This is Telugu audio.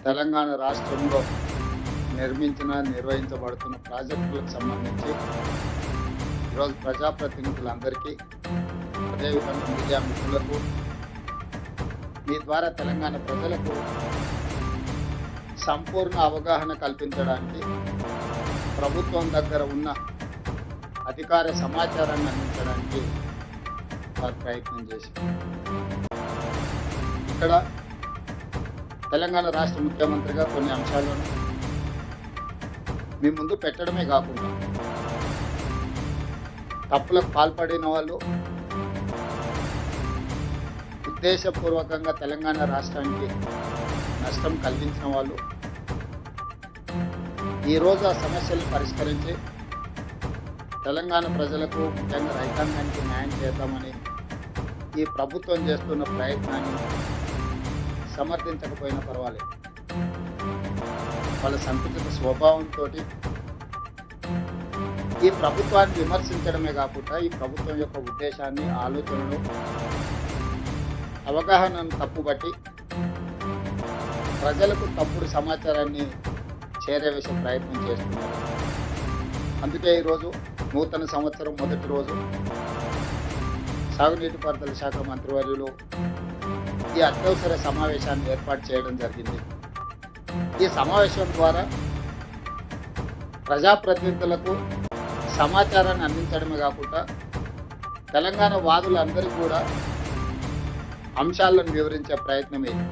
తెలంగాణ రాష్ట్రంలో నిర్వహించబడుతున్న ప్రాజెక్టులకు సంబంధించి ఈరోజు ప్రజాప్రతినిధులందరికీ, అదేవిధంగా మీడియా మిత్రులకు, మీ ద్వారా తెలంగాణ ప్రజలకు సంపూర్ణ అవగాహన కల్పించడానికి ప్రభుత్వం దగ్గర ఉన్న అధికార సమాచారాన్ని అందించడానికి వారు ప్రయత్నం చేశారు. ఇక్కడ తెలంగాణ రాష్ట్ర ముఖ్యమంత్రిగా కొన్ని అంశాలను మీ ముందు పెట్టడమే కాకుండా తప్పులకు పాల్పడిన వాళ్ళు, ఉద్దేశపూర్వకంగా తెలంగాణ రాష్ట్రానికి నష్టం కలిగించిన వాళ్ళు ఈరోజు ఆ సమస్యలను పరిష్కరించి తెలంగాణ ప్రజలకు, ముఖ్యంగా రైతాంగానికి న్యాయం చేద్దామని ఈ ప్రభుత్వం చేస్తున్న ప్రయత్నాన్ని సమర్థించకపోయినా పర్వాలేదు. వాళ్ళ సంకుచిత స్వభావంతో ఈ ప్రభుత్వాన్ని విమర్శించడమే కాకుండా ఈ ప్రభుత్వం యొక్క ఉద్దేశాన్ని, ఆలోచనలు, అవగాహనను తప్పుబట్టి ప్రజలకు తప్పుడు సమాచారాన్ని చేరవేసే ప్రయత్నం చేస్తున్నారు. అందుకే ఈరోజు నూతన సంవత్సరం మొదటి రోజు సాగునీటి పారుదల శాఖ మంత్రివర్యులు ఈ అత్యవసర సమావేశాన్ని ఏర్పాటు చేయడం జరిగింది. ఈ సమావేశం ద్వారా ప్రజాప్రతినిధులకు సమాచారాన్ని అందించడమే కాకుండా తెలంగాణ వాదులందరికీ కూడా అంశాలను వివరించే ప్రయత్నం ఇది.